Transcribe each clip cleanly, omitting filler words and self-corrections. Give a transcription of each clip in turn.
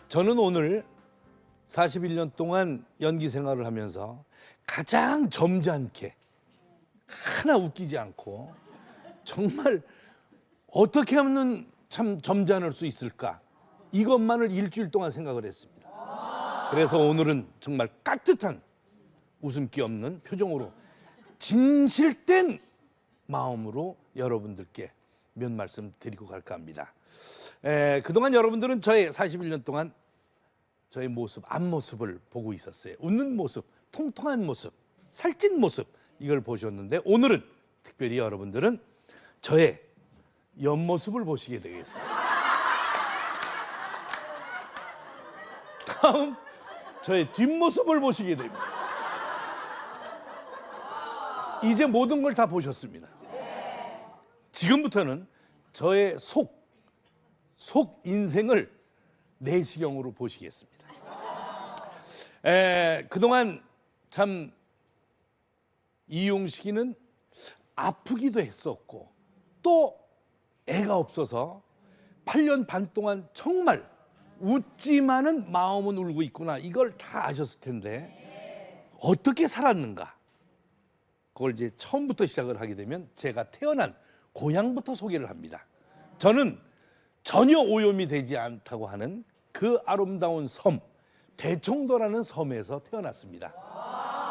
저는 오늘 41년 동안 연기 생활을 하면서 가장 점잖게 하나 웃기지 않고 정말 어떻게 하면 참 점잖을 수 있을까, 이것만을 일주일 동안 생각을 했습니다. 그래서 오늘은 정말 깍듯한 웃음기 없는 표정으로 진실된 마음으로 여러분들께 몇 말씀 드리고 갈까 합니다. 그동안 여러분들은 저의 41년 동안 저의 모습, 앞모습을 보고 있었어요. 웃는 모습, 통통한 모습, 살찐 모습, 이걸 보셨는데 오늘은 특별히 여러분들은 저의 옆모습을 보시게 되겠습니다. 다음 저의 뒷모습을 보시게 됩니다. 이제 모든 걸 다 보셨습니다. 지금부터는 저의 속 인생을 내시경으로 보시겠습니다. 그동안 참 이용식이는 아프기도 했었고 또 애가 없어서 8년 반 동안 정말 웃지만은 마음은 울고 있구나, 이걸 다 아셨을 텐데 어떻게 살았는가, 그걸 이제 처음부터 시작을 하게 되면 제가 태어난 고향부터 소개를 합니다. 저는 전혀 오염이 되지 않다고 하는 그 아름다운 섬, 대청도라는 섬에서 태어났습니다.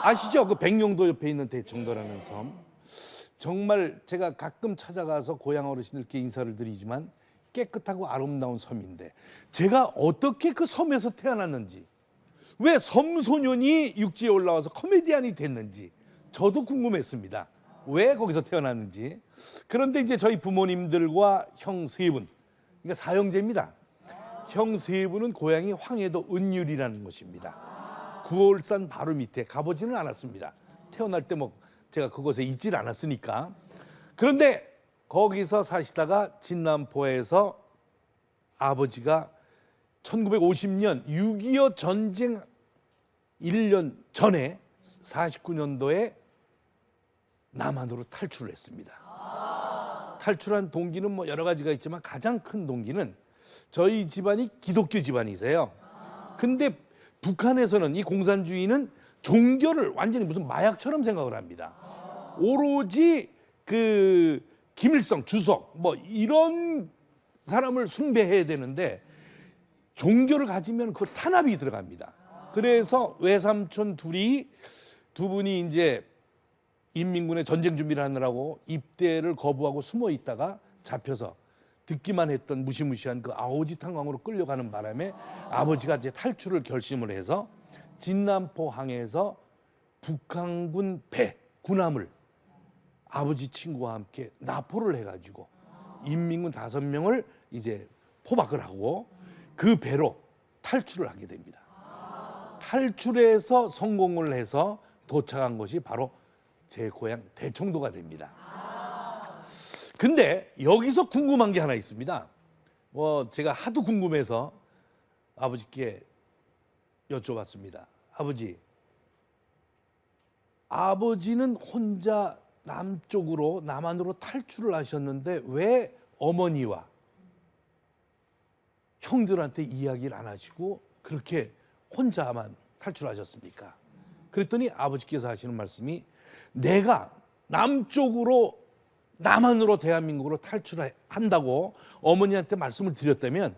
아시죠? 그 백령도 옆에 있는 대청도라는 섬. 정말 제가 가끔 찾아가서 고향 어르신들께 인사를 드리지만 깨끗하고 아름다운 섬인데 제가 어떻게 그 섬에서 태어났는지, 왜 섬소년이 육지에 올라와서 코미디언이 됐는지 저도 궁금했습니다. 왜 거기서 태어났는지. 그런데 이제 저희 부모님들과 형 세 분, 그러니까 사형제입니다. 형 세 분은 고향이 황해도 은율이라는 곳입니다. 구월산 바로 밑에 가보지는 않았습니다. 태어날 때 뭐 제가 그곳에 있질 않았으니까. 그런데 거기서 사시다가 진남포에서 아버지가 1950년 6.25 전쟁 1년 전에 49년도에 남한으로 탈출을 했습니다. 탈출한 동기는 뭐 여러 가지가 있지만 가장 큰 동기는 저희 집안이 기독교 집안이세요. 근데 북한에서는 이 공산주의는 종교를 완전히 무슨 마약처럼 생각을 합니다. 오로지 그 김일성 주석 뭐 이런 사람을 숭배해야 되는데 종교를 가지면 그 탄압이 들어갑니다. 그래서 외삼촌 두 분이 이제 인민군의 전쟁 준비를 하느라고 입대를 거부하고 숨어 있다가 잡혀서 듣기만 했던 무시무시한 그 아오지탕강으로 끌려가는 바람에 아버지가 이제 탈출을 결심을 해서 진남포항에서 북한군 배, 군함을 아버지 친구와 함께 납포를 해가지고 인민군 5명을 이제 포박을 하고 그 배로 탈출을 하게 됩니다. 탈출해서 성공을 해서 도착한 것이 바로 제 고향 대청도가 됩니다. 근데 여기서 궁금한 게 하나 있습니다. 뭐 제가 하도 궁금해서 아버지께 여쭤봤습니다. 아버지는 혼자 남한으로 탈출을 하셨는데 왜 어머니와 형들한테 이야기를 안 하시고 그렇게 혼자만 탈출하셨습니까? 그랬더니 아버지께서 하시는 말씀이, 내가 남한으로 대한민국으로 탈출한다고 어머니한테 말씀을 드렸다면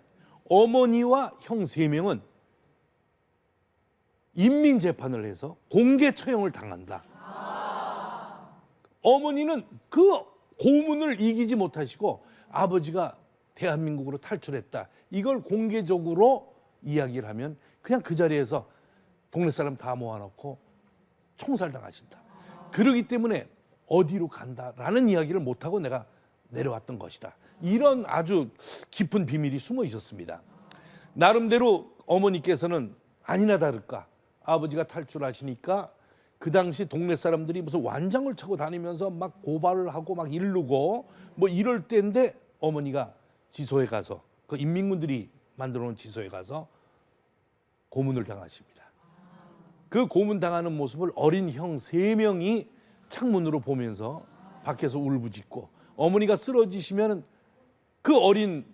어머니와 형 3명은 인민재판을 해서 공개 처형을 당한다. 어머니는 그 고문을 이기지 못하시고 아버지가 대한민국으로 탈출했다, 이걸 공개적으로 이야기를 하면 그냥 그 자리에서 동네 사람 다 모아놓고 총살당하신다. 그러기 때문에 어디로 간다라는 이야기를 못하고 내가 내려왔던 것이다. 이런 아주 깊은 비밀이 숨어 있었습니다. 나름대로 어머니께서는 아니나 다를까 아버지가 탈출하시니까 그 당시 동네 사람들이 무슨 완장을 차고 다니면서 막 고발을 하고 막 이르고 뭐 이럴 때인데 어머니가 지소에 가서, 그 인민군들이 만들어 놓은 지소에 가서 고문을 당하십니다. 그 고문 당하는 모습을 어린 형 3명이 창문으로 보면서 밖에서 울부짖고, 어머니가 쓰러지시면 그 어린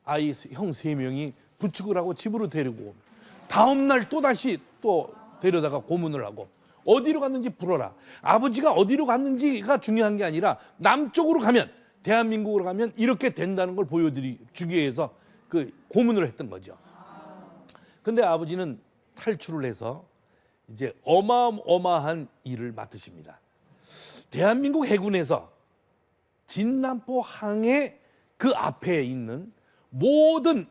아이 형 3명이 부축을 하고 집으로 데리고 옵니다. 다음 날 또 다시 또 데려다가 고문을 하고 어디로 갔는지 불어라. 아버지가 어디로 갔는지가 중요한 게 아니라 남쪽으로 가면, 대한민국으로 가면 이렇게 된다는 걸 보여주기 위해서 그 고문을 했던 거죠. 근데 아버지는 탈출을 해서 이제 어마어마한 일을 맡으십니다. 대한민국 해군에서 진남포 항해 그 앞에 있는 모든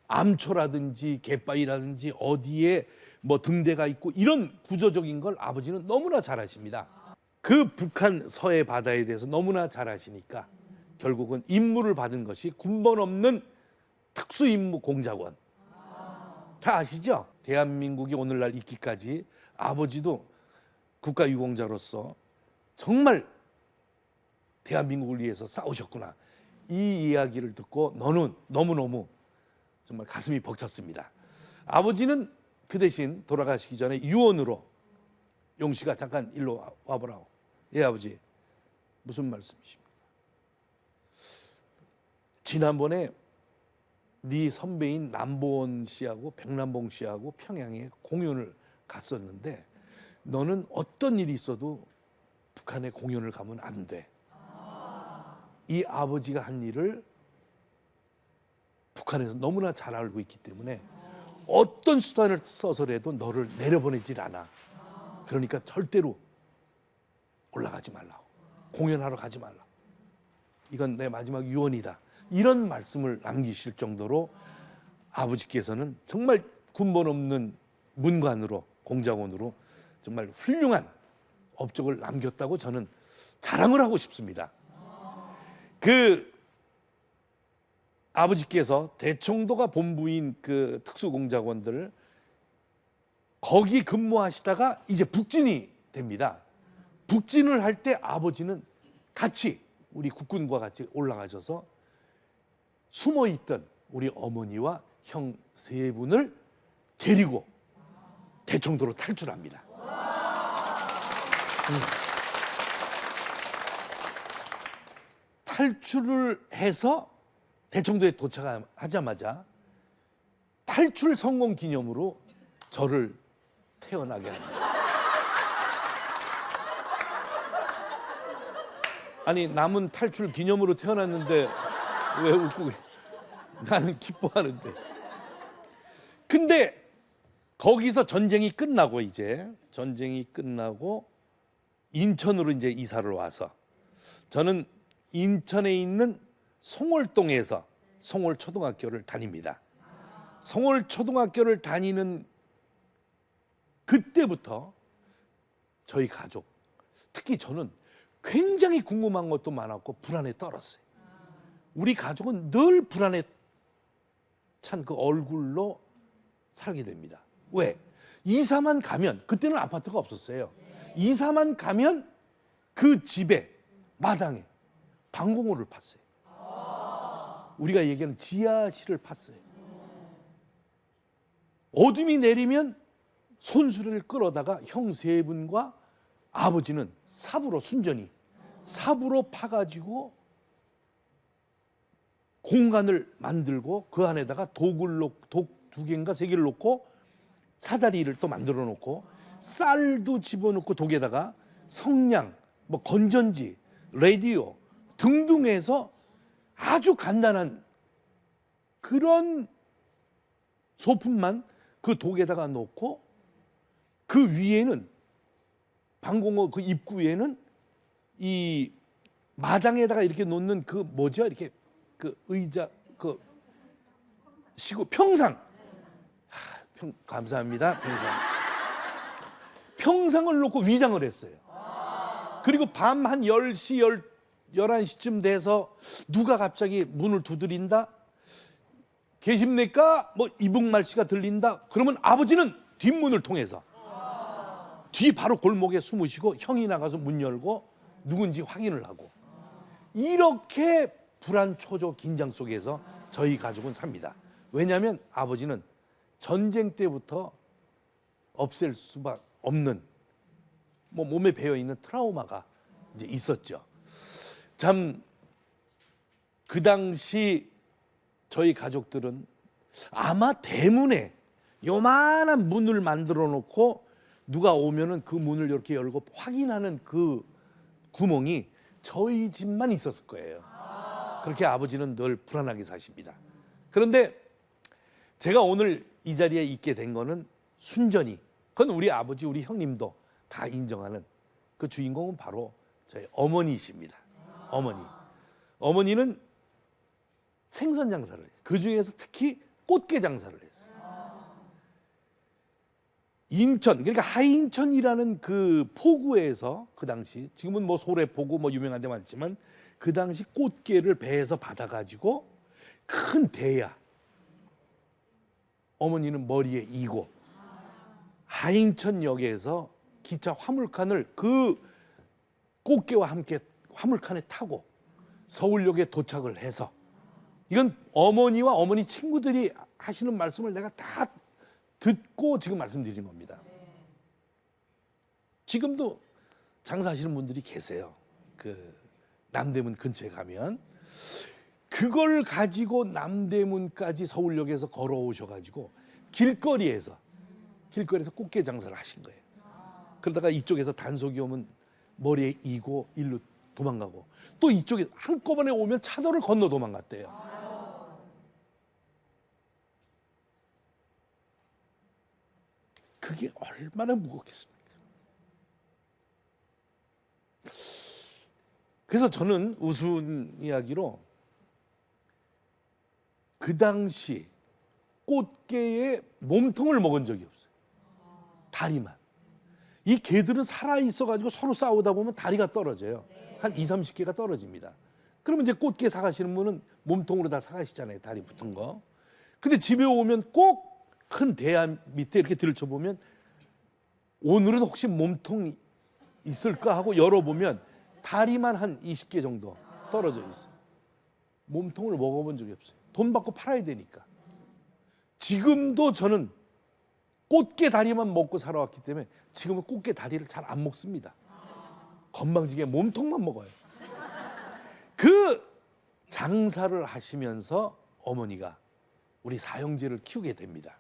암초라든지 갯바위라든지 어디에 뭐 등대가 있고 이런 구조적인 걸 아버지는 너무나 잘 아십니다. 그 북한 서해 바다에 대해서 너무나 잘 아시니까 결국은 임무를 받은 것이 군번 없는 특수임무 공작원. 다 아시죠? 대한민국이 오늘날 있기까지 아버지도 국가유공자로서 정말 대한민국을 위해서 싸우셨구나. 이 이야기를 듣고 너는 너무너무 정말 가슴이 벅찼습니다. 아버지는 그 대신 돌아가시기 전에 유언으로, 용씨가 잠깐 일로 와보라고. 예, 아버지. 무슨 말씀이십니까? 지난번에 네 선배인 남보원 씨하고 백남봉 씨하고 평양에 공연을 갔었는데 너는 어떤 일이 있어도 북한에 공연을 가면 안 돼. 이 아버지가 한 일을 북한에서 너무나 잘 알고 있기 때문에 어떤 수단을 써서라도 너를 내려보내질 않아. 그러니까 절대로 올라가지 말라고. 공연하러 가지 말라고. 이건 내 마지막 유언이다. 이런 말씀을 남기실 정도로 아버지께서는 정말 군번 없는 문관으로, 공작원으로 정말 훌륭한 업적을 남겼다고 저는 자랑을 하고 싶습니다. 그 아버지께서 대청도가 본부인 그 특수공작원들 거기 근무하시다가 이제 북진이 됩니다. 북진을 할 때 아버지는 같이 우리 국군과 같이 올라가셔서 숨어있던 우리 어머니와 형 세 분을 데리고 대청도로 탈출합니다. 탈출을 해서 대청도에 도착하자마자 탈출 성공 기념으로 저를 태어나게 합니다. 아니, 남은 탈출 기념으로 태어났는데 왜 웃고 나는 기뻐하는데. 근데 거기서 전쟁이 끝나고 인천으로 이제 이사를 와서 저는 인천에 있는 송월동에서 송월초등학교를 다닙니다. 송월초등학교를 다니는 그때부터 저희 가족, 특히 저는 굉장히 궁금한 것도 많았고 불안에 떨었어요. 우리 가족은 늘 불안에 찬 그 얼굴로 살게 됩니다. 왜? 이사만 가면, 그때는 아파트가 없었어요. 이사만 가면 그 집에 마당에 방공호를 팠어요. 우리가 얘기하는 지하실을 팠어요. 어둠이 내리면 손수레를 끌어다가 형 세 분과 아버지는 순전히 삽으로 파가지고 공간을 만들고 그 안에다가 독 두 개인가 세 개를 놓고 사다리를 또 만들어 놓고 쌀도 집어넣고 독에다가 성냥, 뭐 건전지, 라디오 등등 해서 아주 간단한 그런 소품만 그 독에다가 놓고 그 위에는 방공호 그 입구에는 이 마당에다가 이렇게 놓는 그 뭐죠? 이렇게 그 의자 그 시구 평상. 감사합니다. 평상을 놓고 위장을 했어요. 그리고 밤 한 10시, 11시쯤 돼서 누가 갑자기 문을 두드린다? 계십니까? 뭐 이북말씨가 들린다? 그러면 아버지는 뒷문을 통해서 뒤 바로 골목에 숨으시고 형이 나가서 문 열고 누군지 확인을 하고 이렇게 불안, 초조, 긴장 속에서 저희 가족은 삽니다. 왜냐하면 아버지는 전쟁 때부터 없앨 수밖에 없는 뭐 몸에 배어 있는 트라우마가 이제 있었죠. 참 그 당시 저희 가족들은 아마 대문에 요만한 문을 만들어 놓고 누가 오면은 그 문을 이렇게 열고 확인하는 그 구멍이 저희 집만 있었을 거예요. 그렇게 아버지는 늘 불안하게 사십니다. 그런데 제가 오늘 이 자리에 있게 된 거는 순전히, 그건 우리 아버지, 우리 형님도 다 인정하는 그 주인공은 바로 저희 어머니이십니다. 어머니는 생선 장사를 해요. 그 중에서 특히 꽃게 장사를 했어요. 인천, 그러니까 하인천이라는 그 포구에서 그 당시, 지금은 뭐 소래포구 뭐 유명한 데 많지만 그 당시 꽃게를 배에서 받아가지고 큰 대야 어머니는 머리에 이고 하인천역에서 기차 화물칸을 그 꽃게와 함께 화물칸에 타고 서울역에 도착을 해서, 이건 어머니와 어머니 친구들이 하시는 말씀을 내가 다 듣고 지금 말씀드린 겁니다. 지금도 장사하시는 분들이 계세요. 그 남대문 근처에 가면 그걸 가지고 남대문까지 서울역에서 걸어오셔가지고 길거리에서 꽃게 장사를 하신 거예요. 그러다가 이쪽에서 단속이 오면 머리에 이고 일로 도망가고, 또 이쪽에 한꺼번에 오면 차도를 건너 도망갔대요. 그게 얼마나 무겁겠습니까? 그래서 저는 우스운 이야기로 그 당시 꽃게의 몸통을 먹은 적이 없어요. 다리만. 이 개들은 살아있어가지고 서로 싸우다 보면 다리가 떨어져요. 한 2, 30개가 떨어집니다. 그러면 이제 꽃게 사가시는 분은 몸통으로 다 사가시잖아요. 다리 붙은 거. 근데 집에 오면 꼭 큰 대야 밑에 이렇게 들춰보면 오늘은 혹시 몸통 있을까 하고 열어보면 다리만 한 20개 정도 떨어져 있어요. 몸통을 먹어본 적이 없어요. 돈 받고 팔아야 되니까. 지금도 저는 꽃게 다리만 먹고 살아왔기 때문에 지금은 꽃게 다리를 잘 안 먹습니다. 건방지게 몸통만 먹어요. 그 장사를 하시면서 어머니가 우리 사형제를 키우게 됩니다.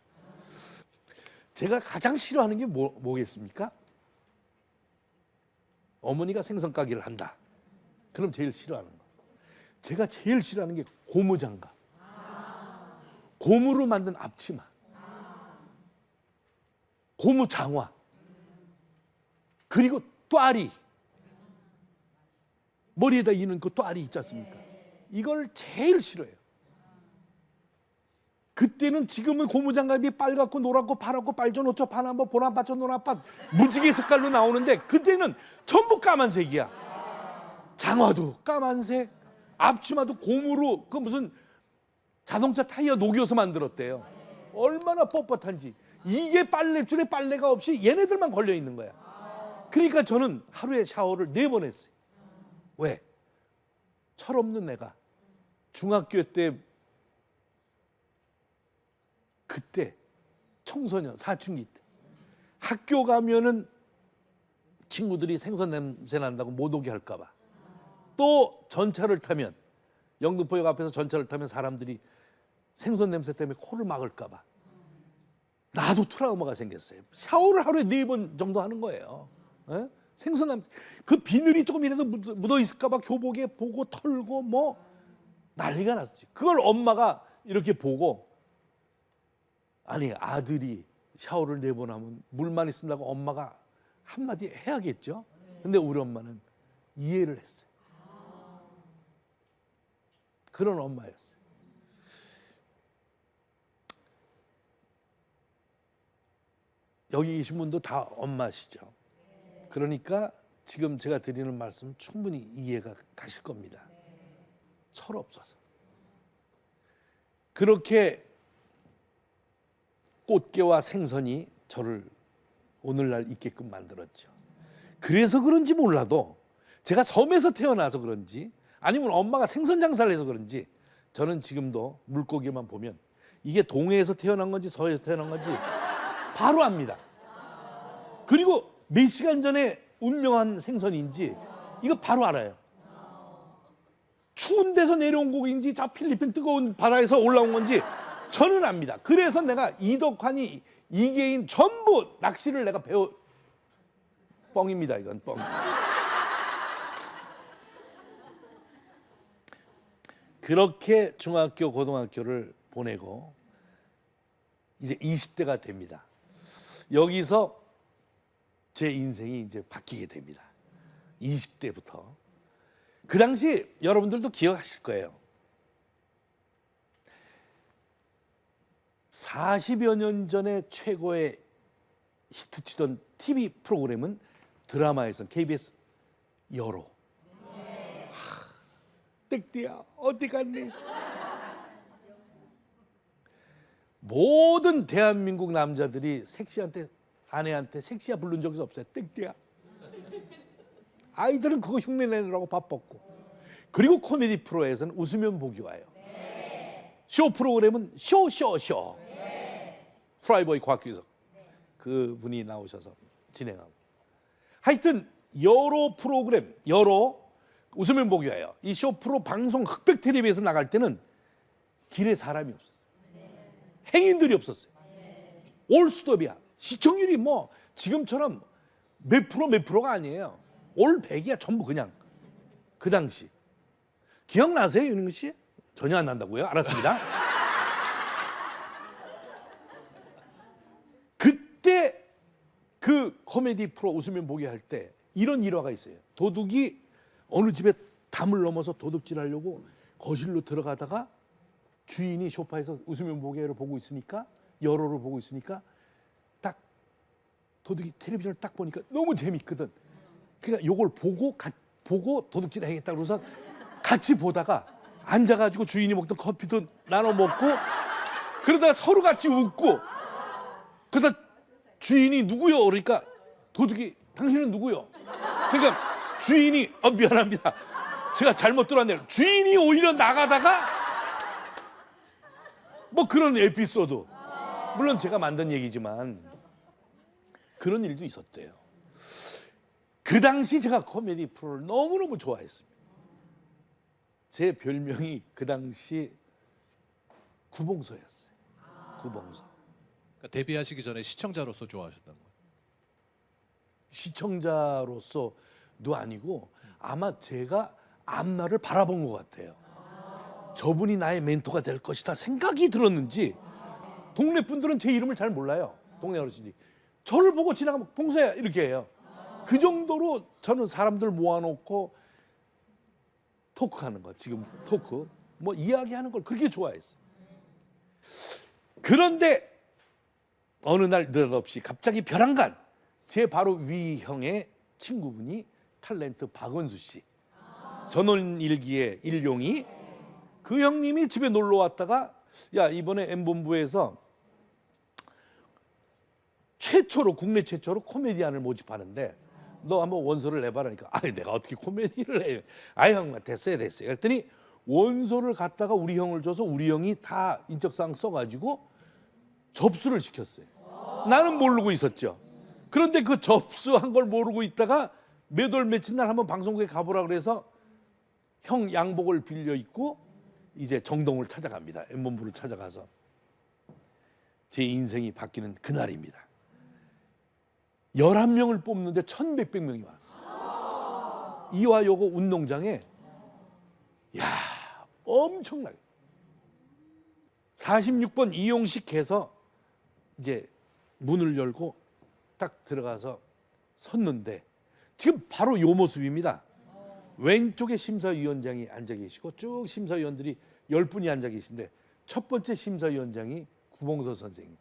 제가 가장 싫어하는 게 뭐겠습니까? 어머니가 생선 가게를 한다. 그럼 제일 싫어하는 거. 제가 제일 싫어하는 게 고무장갑. 고무로 만든 앞치마. 고무장화. 그리고 또아리. 머리에다 이는 그 또아리 있지 않습니까? 이걸 제일 싫어해요. 그때는, 지금은 고무장갑이 빨갛고 노랗고 파랗고 빨주노초 파남보 보라파초 노란파 무지개 색깔로 나오는데 그때는 전부 까만색이야. 장화도 까만색, 앞치마도 고무로 그 무슨 자동차 타이어 녹여서 만들었대요. 얼마나 뻣뻣한지. 이게 빨래줄에 빨래가 없이 얘네들만 걸려 있는 거야. 그러니까 저는 하루에 샤워를 4번 했어요. 왜? 철없는 애가 중학교 때, 그때 청소년 사춘기 때 학교 가면은 친구들이 생선 냄새 난다고 못 오게 할까 봐, 또 전차를 타면, 영등포역 앞에서 전차를 타면 사람들이 생선 냄새 때문에 코를 막을까 봐 나도 트라우마가 생겼어요. 샤워를 하루에 4번 정도 하는 거예요. 에? 생선 냄새, 그 비늘이 조금이라도 묻어 있을까 봐 교복에 보고 털고 뭐 난리가 났지. 그걸 엄마가 이렇게 보고, 아니 아들이 샤워를 4번 하면 물만 있으려고 엄마가 한마디 해야겠죠. 근데 우리 엄마는 이해를 했어요. 그런 엄마였어요. 여기 계신 분도 다 엄마시죠. 그러니까 지금 제가 드리는 말씀 충분히 이해가 가실 겁니다. 철없어서. 그렇게 꽃게와 생선이 저를 오늘날 있게끔 만들었죠. 그래서 그런지 몰라도 제가 섬에서 태어나서 그런지 아니면 엄마가 생선 장사를 해서 그런지 저는 지금도 물고기만 보면 이게 동해에서 태어난 건지 서해에서 태어난 건지 바로 압니다. 그리고 몇 시간 전에 운명한 생선인지 이거 바로 알아요. 추운 데서 내려온 고기인지 저 필리핀 뜨거운 바다에서 올라온 건지 저는 압니다. 그래서 내가 이덕환이 이계인 전부 낚시를 내가 뻥입니다. 이건 뻥. 그렇게 중학교, 고등학교를 보내고 이제 20대가 됩니다. 여기서 제 인생이 이제 바뀌게 됩니다. 20대부터. 그 당시 여러분들도 기억하실 거예요. 40여 년 전에 최고의 히트치던 TV 프로그램은 드라마에선 KBS 여로. 땡띠야 어디 갔니? 모든 대한민국 남자들이 섹시한테 아내한테 섹시야 부른 적이 없어요. 땡띠야. 아이들은 그거 흉내 내느라고 바빴고. 그리고 코미디 프로에서는 웃으면 복이 와요. 쇼 프로그램은 쇼. 프라이보이 곽규석 그분이 나오셔서 진행하고. 하여튼 여로 프로그램 여로 웃으면 복이 와요. 이 쇼 프로 방송 흑백 텔레비에서 나갈 때는 길에 사람이 없었어요. 행인들이 없었어요. 올스톱이야. 시청률이 뭐 지금처럼 몇 프로가 아니에요. 올 100이야 전부 그냥. 그 당시. 기억나세요 윤인근 씨? 전혀 안 난다고요? 알았습니다. 그때 그 코미디 프로 웃으면 보게 할 때 이런 일화가 있어요. 도둑이 어느 집에 담을 넘어서 도둑질하려고 거실로 들어가다가 주인이 소파에서 웃으면 보게를 보고 있으니까 여로를 보고 있으니까 딱 도둑이 텔레비전을 딱 보니까 너무 재밌거든. 그러니까 요걸 보고 도둑질 하겠다 그러고서 같이 보다가 앉아가지고 주인이 먹던 커피도 나눠 먹고 그러다가 서로 같이 웃고 그러다 주인이 누구요? 그러니까 도둑이 당신은 누구요? 그러니까 주인이 미안합니다. 제가 잘못 들었네요. 주인이 오히려 나가다가 뭐 그런 에피소드. 물론 제가 만든 얘기지만 그런 일도 있었대요. 그 당시 제가 코미디 프로를 너무너무 좋아했습니다. 제 별명이 그 당시 구봉서였어요. 구봉서. 그러니까 데뷔하시기 전에 시청자로서 좋아하셨던 거예요? 시청자로서도 아니고 아마 제가 앞날을 바라본 것 같아요. 저분이 나의 멘토가 될 것이다 생각이 들었는지 동네 분들은 제 이름을 잘 몰라요. 동네 어르신이. 저를 보고 지나가면 봉서야 이렇게 해요. 그 정도로 저는 사람들 모아놓고 토크하는 거, 지금 토크 뭐 이야기하는 걸 그렇게 좋아했어요. 그런데 어느 날 느닷없이 갑자기 벼랑간 제 바로 위 형의 친구분이 탤런트 박원수 씨, 전원일기의 일용이, 그 형님이 집에 놀러 왔다가 야 이번에 M본부에서 국내 최초로 코미디언을 모집하는데 너 한번 원서를 내봐라니까. 아니 내가 어떻게 코미디를 해요. 아이 형 됐어요. 그랬더니 원서를 갖다가 우리 형을 줘서 우리 형이 다 인적사항 써가지고 접수를 시켰어요. 나는 모르고 있었죠. 그런데 그 접수한 걸 모르고 있다가 몇 월 며칠 날 한번 방송국에 가보라 그래서 형 양복을 빌려 입고 이제 정동을 찾아갑니다. M본부를 찾아가서 제 인생이 바뀌는 그날입니다. 11명을 뽑는데 1,100몇 명이 왔어요. 이화여고 운동장에 야 엄청나게 46번 이용식 해서 이제 문을 열고 딱 들어가서 섰는데 지금 바로 요 모습입니다. 왼쪽에 심사위원장이 앉아 계시고 쭉 심사위원들이 10분이 앉아 계신데 첫 번째 심사위원장이 구봉서 선생님,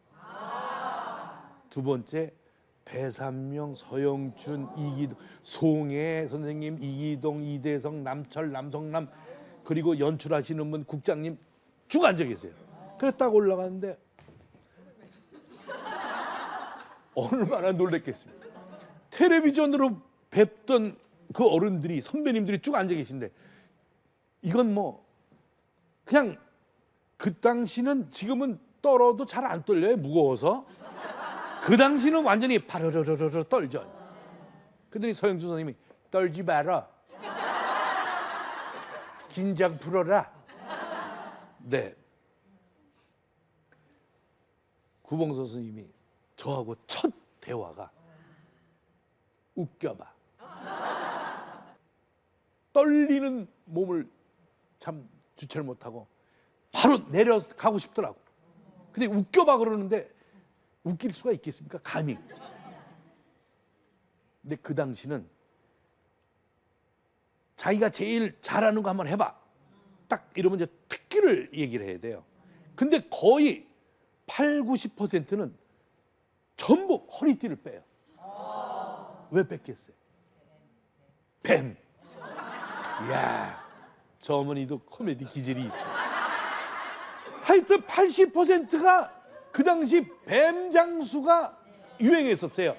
두 번째 배삼명, 서영춘, 이기동, 송혜 선생님, 이기동, 이대성, 남철, 남성남, 그리고 연출하시는 분 국장님 쭉 앉아 계세요. 그래서 딱 올라가는데 얼마나 놀랬겠습니까? 텔레비전으로 뵙던 그 어른들이, 선배님들이 쭉 앉아 계신데 이건 뭐 그냥 그 당시는, 지금은 떨어도 잘 안 떨려요, 무거워서. 그 당시는 완전히 파르르르르 떨죠. 그랬더니 서영준 선생님이 떨지 마라, 긴장 풀어라. 네. 구봉서 선생님이 저하고 첫 대화가 웃겨봐. 떨리는 몸을 참 주체를 못하고 바로 내려가고 싶더라고. 근데 웃겨봐 그러는데 웃길 수가 있겠습니까? 감히. 근데 그 당시는 자기가 제일 잘하는 거 한번 해봐. 딱 이러면 이제 특기를 얘기를 해야 돼요. 근데 거의 8, 90%는 전부 허리띠를 빼요. 왜 뺐겠어요? 뱀. 이야, 저 어머니도 코미디 기질이 있어. 하여튼 80%가 그 당시 뱀 장수가 유행했었어요.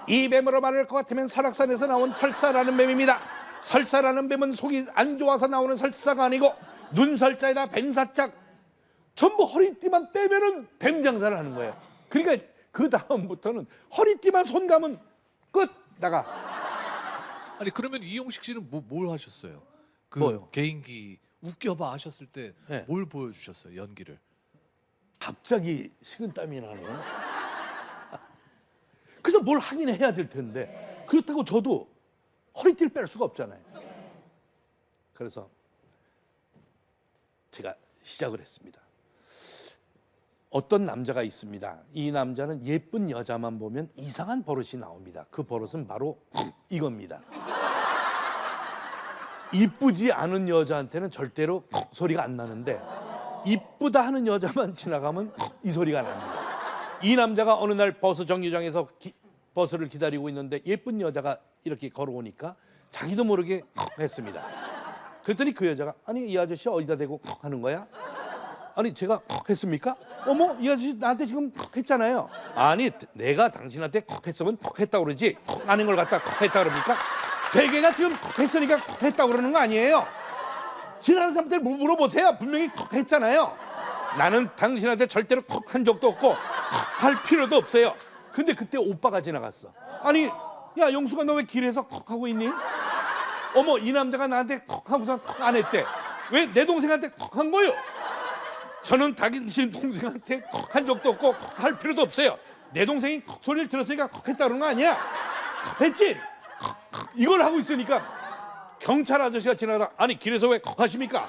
이 뱀으로 말할 것 같으면 설악산에서 나온 설사라는 뱀입니다. 설사라는 뱀은 속이 안 좋아서 나오는 설사가 아니고 눈설자에다 뱀사짝, 전부 허리띠만 빼면은 뱀 장사를 하는 거예요. 그러니까 그 다음부터는 허리띠만 손 감은 끝, 나가. 아니 그러면 이용식 씨는 뭘 하셨어요? 그 뭐요? 개인기 웃겨봐 하셨을 때 뭘 네. 보여주셨어요? 연기를? 갑자기 식은땀이 나네요. 그래서 뭘 하긴 해야 될 텐데 그렇다고 저도 허리띠를 뺄 수가 없잖아요. 그래서 제가 시작을 했습니다. 어떤 남자가 있습니다. 이 남자는 예쁜 여자만 보면 이상한 버릇이 나옵니다. 그 버릇은 바로 이겁니다. 이쁘지 않은 여자한테는 절대로 소리가 안 나는데 이쁘다 하는 여자만 지나가면 이 소리가 납니다. 이 남자가 어느 날 버스 정류장에서 버스를 기다리고 있는데 예쁜 여자가 이렇게 걸어오니까 자기도 모르게 했습니다. 그랬더니 그 여자가 아니 이 아저씨 어디다 대고 하는 거야? 아니 제가 했습니까? 어머 이 아저씨 나한테 지금 했잖아요. 아니 내가 당신한테 했으면 했다고 그러지 아닌 걸 갖다 했다 그럽니까? 대개가 지금 했으니까 했다고 그러는 거 아니에요? 지나가는 사람들 물어보세요. 분명히 했잖아요. 나는 당신한테 절대로 한 적도 없고 할 필요도 없어요. 근데 그때 오빠가 지나갔어. 아니 야 영수가 너 왜 길에서 하고 있니? 어머 이 남자가 나한테 하고서 안 했대. 왜 내 동생한테 한 거요? 저는 당신 동생한테 한 적도 없고 할 필요도 없어요. 내 동생이 소리를 들었으니까 했다 그런 거 아니야? 했지? 이걸 하고 있으니까 경찰 아저씨가 지나가다 아니 길에서 왜 하십니까?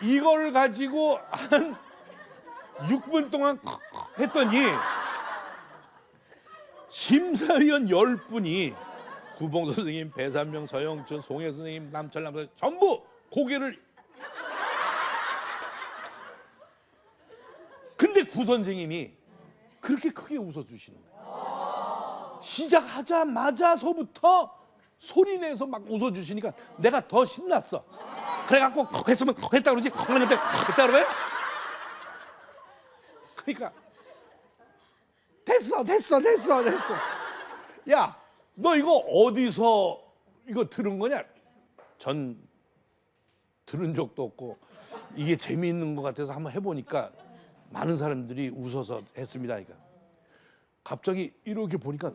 이걸 가지고 한 6분 동안 했더니 심사위원 10분이 구봉서 선생님, 배삼명, 서영춘, 송혜 선생님, 남철남 선생님 전부 고개를. 근데 구 선생님이 그렇게 크게 웃어주시는 거예요. 시작하자마자서부터 소리내서 막 웃어주시니까 내가 더 신났어. 그래갖고 했으면 했다 그러지 안 했다 그래? 그러니까 됐어. 야, 너 이거 어디서 이거 들은 거냐? 전 들은 적도 없고 이게 재미있는 것 같아서 한번 해보니까 많은 사람들이 웃어서 했습니다. 그러니까 갑자기 이렇게 보니까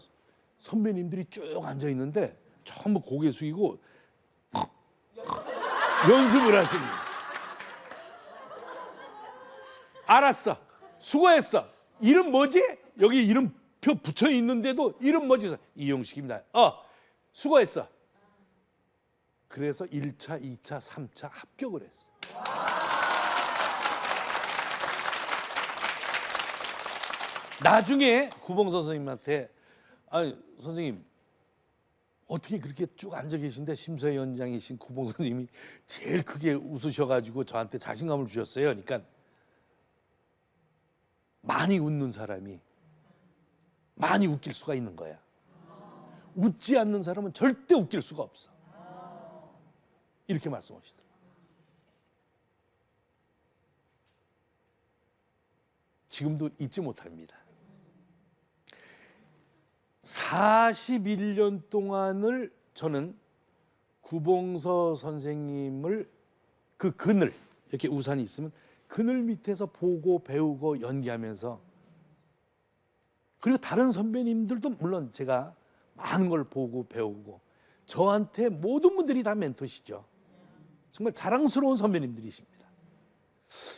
선배님들이 쭉 앉아 있는데 전부 고개 숙이고 연습을 하십니다. 알았어, 수고했어. 이름 뭐지? 여기 이름표 붙여 있는데도 이름 뭐지? 이용식입니다. 수고했어. 그래서 1차, 2차, 3차 합격을 했어. 나중에 구봉서 선생님한테 아니 선생님 어떻게 그렇게 쭉 앉아 계신데 심사위원장이신 구봉서 선생님이 제일 크게 웃으셔가지고 저한테 자신감을 주셨어요. 그러니까 많이 웃는 사람이 많이 웃길 수가 있는 거야. 웃지 않는 사람은 절대 웃길 수가 없어. 이렇게 말씀하시더라고요. 지금도 잊지 못합니다. 41년 동안을 저는 구봉서 선생님을 그 그늘, 이렇게 우산이 있으면 그늘 밑에서 보고 배우고 연기하면서, 그리고 다른 선배님들도 물론 제가 많은 걸 보고 배우고, 저한테 모든 분들이 다 멘토시죠. 정말 자랑스러운 선배님들이십니다.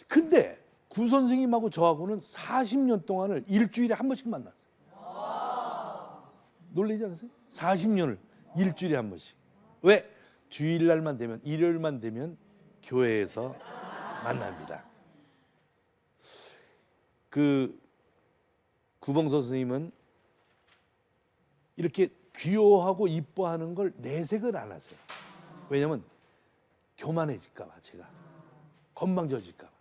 근데 구 선생님하고 저하고는 40년 동안을 일주일에 한 번씩 만났어요. 놀라지 않으세요? 40년을 일주일에 한 번씩. 왜? 주일날만 되면, 일요일만 되면 교회에서 만납니다. 그 구봉서 선생님은 이렇게 귀여워하고 이뻐하는 걸 내색을 안 하세요. 왜냐면 교만해질까 봐, 제가 건방져질까 봐.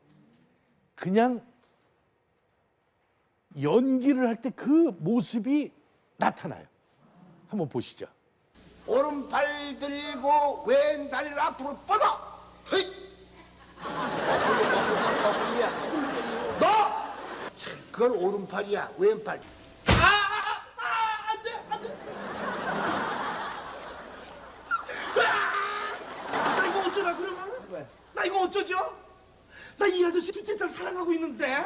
그냥 연기를 할 때 그 모습이 나타나요. 한번 보시죠. 오른팔 들고 왼 다리를 앞으로 뻗어. 헤이. 너. 참, 그건 오른팔이야. 왼팔. 나 이거 어쩌라 그러면? 왜? 나 이거 어쩌죠? 나 이 아저씨 진짜 사랑하고 있는데.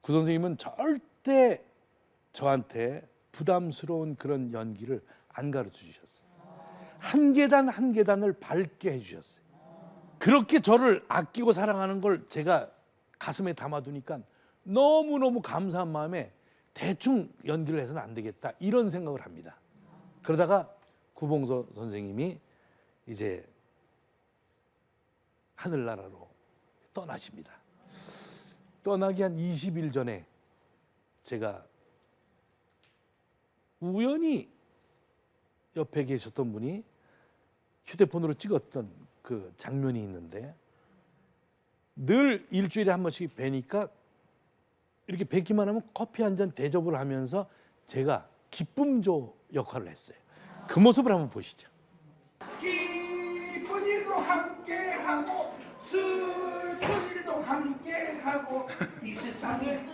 구 선생님은 절대 저한테 부담스러운 그런 연기를 안 가르쳐 주셨어요. 한 계단 한 계단을 밟게 해주셨어요. 그렇게 저를 아끼고 사랑하는 걸 제가 가슴에 담아두니까 너무너무 감사한 마음에 대충 연기를 해서는 안 되겠다 이런 생각을 합니다. 그러다가 구봉서 선생님이 이제 하늘나라로 떠나십니다. 떠나기 한 20일 전에 제가 우연히 옆에 계셨던 분이 휴대폰으로 찍었던 그 장면이 있는데 늘 일주일에 한 번씩 뵈니까 이렇게 뵙기만 하면 커피 한 잔 대접을 하면서 제가 기쁨조 역할을 했어요. 그 모습을 한번 보시죠. 기쁜 일도 함께하고 슬픈 일도 함께하고 이 세상에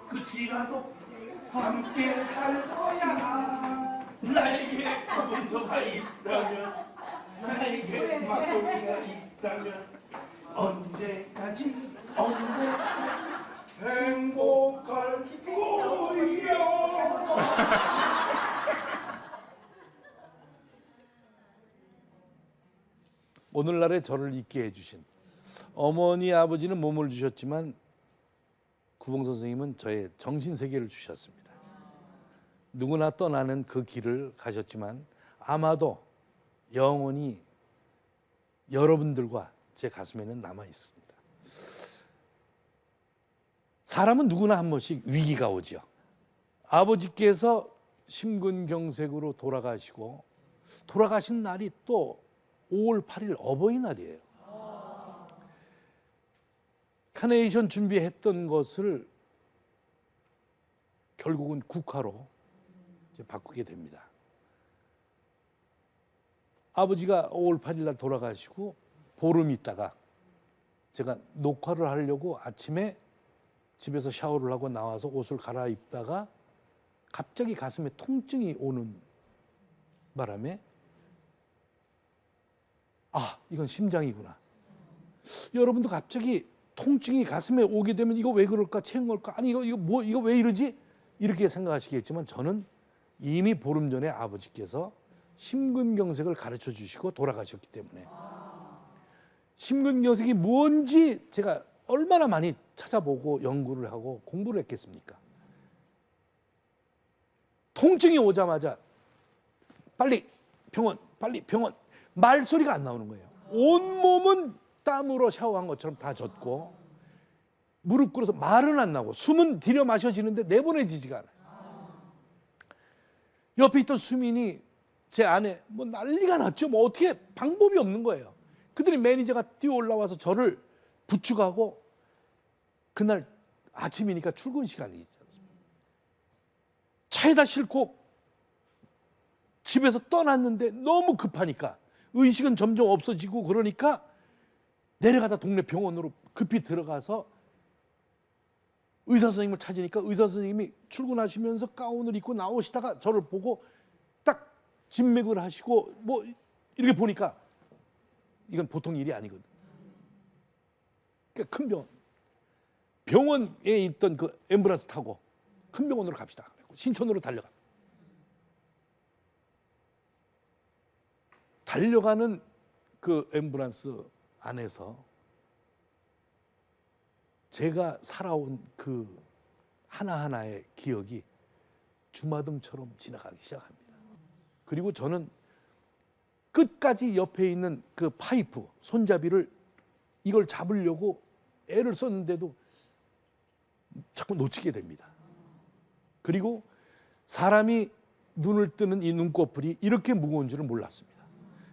끝이라도 함께할 거야. 나에게 구봉서가 있다면 나에게 막걸리가 있다면 언제까지 행복할 거야. 오늘날의 저를 있게 해주신 어머니 아버지는 몸을 주셨지만 구봉서 선생님은 저의 정신세계를 주셨습니다. 누구나 떠나는 그 길을 가셨지만 아마도 영원히 여러분들과 제 가슴에는 남아 있습니다. 사람은 누구나 한 번씩 위기가 오죠. 아버지께서 심근경색으로 돌아가시고 돌아가신 날이 또 5월 8일 어버이날이에요. 카네이션 준비했던 것을 결국은 국화로 이제 바꾸게 됩니다. 아버지가 5월 8일 날 돌아가시고 보름 있다가 제가 녹화를 하려고 아침에 집에서 샤워를 하고 나와서 옷을 갈아입다가 갑자기 가슴에 통증이 오는 바람에 아, 이건 심장이구나. 여러분도 갑자기 통증이 가슴에 오게 되면 이거 왜 그럴까? 체한 걸까? 아니 이거 왜 이러지? 이렇게 생각하시겠지만 저는 이미 보름 전에 아버지께서 심근경색을 가르쳐 주시고 돌아가셨기 때문에 심근경색이 뭔지 제가 얼마나 많이 찾아보고 연구를 하고 공부를 했겠습니까? 통증이 오자마자 빨리 병원, 빨리 병원. 말소리가 안 나오는 거예요. 온몸은 땀으로 샤워한 것처럼 다 젖고 무릎 꿇어서 말은 안 나오고 숨은 들여 마셔지는데 내보내지지가 않아요. 옆에 있던 수민이 제 아내 뭐 난리가 났죠. 뭐 어떻게 방법이 없는 거예요. 그들이 매니저가 뛰어 올라와서 저를 부축하고 그날 아침이니까 출근 시간이 있지 않습니까? 차에다 싣고 집에서 떠났는데 너무 급하니까 의식은 점점 없어지고 그러니까 내려가다 동네 병원으로 급히 들어가서 의사 선생님을 찾으니까 의사 선생님이 출근하시면서 가운을 입고 나오시다가 저를 보고 딱 진맥을 하시고 뭐 이렇게 보니까 이건 보통 일이 아니거든. 그러니까 큰 병원에 있던 그 앰뷸런스 타고 큰 병원으로 갑시다. 신촌으로 달려가. 달려가는 그 앰뷸런스 안에서 제가 살아온 그 하나하나의 기억이 주마등처럼 지나가기 시작합니다. 그리고 저는 끝까지 옆에 있는 그 파이프, 손잡이를 이걸 잡으려고 애를 썼는데도 자꾸 놓치게 됩니다. 그리고 사람이 눈을 뜨는 이 눈꺼풀이 이렇게 무거운 줄은 몰랐습니다.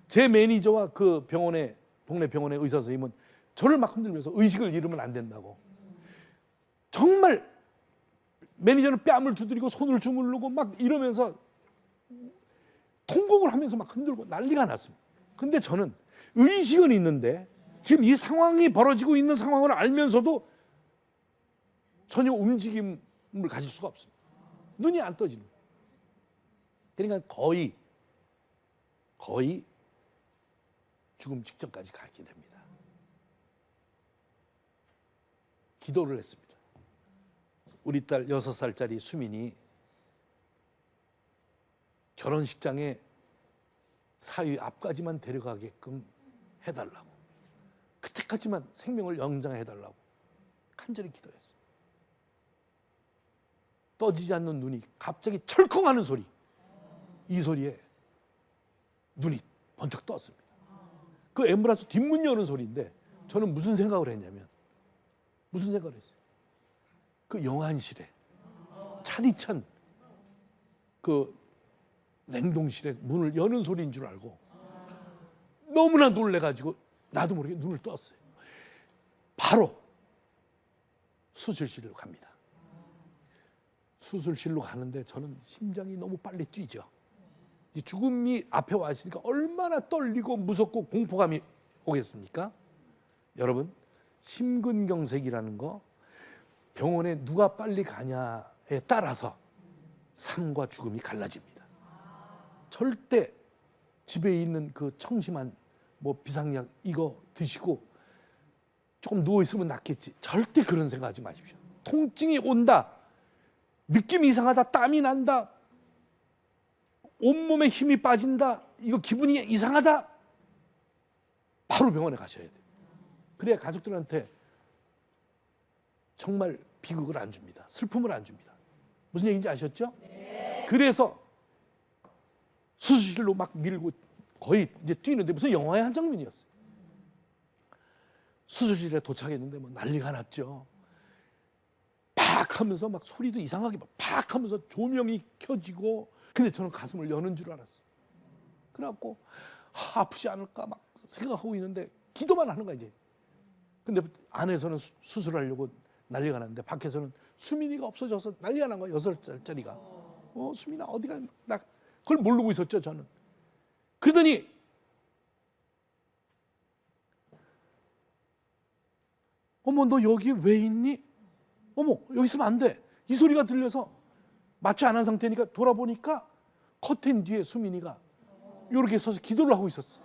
제 매니저와 그 병원의 동네 병원의 의사 선생님은 저를 막 흔들면서 의식을 잃으면 안 된다고. 정말 매니저는 뺨을 두드리고 손을 주물르고 막 이러면서 통곡을 하면서 막 흔들고 난리가 났습니다. 근데 저는 의식은 있는데 지금 이 상황이 벌어지고 있는 상황을 알면서도 전혀 움직임을 가질 수가 없습니다. 눈이 안 떠지는 거예요. 그러니까 거의 죽음 직전까지 가게 됩니다. 기도를 했습니다. 우리 딸 6살짜리 수민이 결혼식장에 사위 앞까지만 데려가게끔 해달라고, 그때까지만 생명을 연장해달라고 간절히 기도했어요. 떠지지 않는 눈이 갑자기 철컹하는 소리, 이 소리에 눈이 번쩍 떴습니다. 그 앰뷸런스 뒷문 여는 소리인데 저는 무슨 생각을 했냐면, 무슨 생각을 했어요? 그 영안실에 차디찬 그 냉동실에 문을 여는 소리인 줄 알고 너무나 놀래가지고 나도 모르게 눈을 떴어요. 바로 수술실로 갑니다. 수술실로 가는데 저는 심장이 너무 빨리 뛰죠. 죽음이 앞에 와 있으니까 얼마나 떨리고 무섭고 공포감이 오겠습니까? 여러분, 심근경색이라는 거 병원에 누가 빨리 가냐에 따라서 삶과 죽음이 갈라집니다. 절대 집에 있는 그 청심환 뭐 비상약 이거 드시고 조금 누워 있으면 낫겠지, 절대 그런 생각하지 마십시오. 통증이 온다, 느낌이 이상하다, 땀이 난다, 온몸에 힘이 빠진다, 이거 기분이 이상하다, 바로 병원에 가셔야 돼요. 그래야 가족들한테 정말 비극을 안 줍니다. 슬픔을 안 줍니다. 무슨 얘기인지 아셨죠? 네. 그래서 수술실로 막 밀고 거의 이제 뛰는데 무슨 영화의 한 장면이었어요. 수술실에 도착했는데 뭐 난리가 났죠. 팍 하면서 막 소리도 이상하게 팍 하면서 조명이 켜지고, 근데 저는 가슴을 여는 줄 알았어요. 그래갖고 아프지 않을까 막 생각하고 있는데 기도만 하는 거야 이제. 근데 안에서는 수술하려고 난리가 났는데 밖에서는 수민이가 없어져서 난리가 난 거야. 6살짜리가. 수민아 어디가, 나 그걸 모르고 있었죠 저는. 그러더니 어머 너 여기 왜 있니? 어머 여기 있으면 안 돼. 이 소리가 들려서 마취 안 한 상태니까 돌아보니까 커튼 뒤에 수민이가 이렇게 서서 기도를 하고 있었어.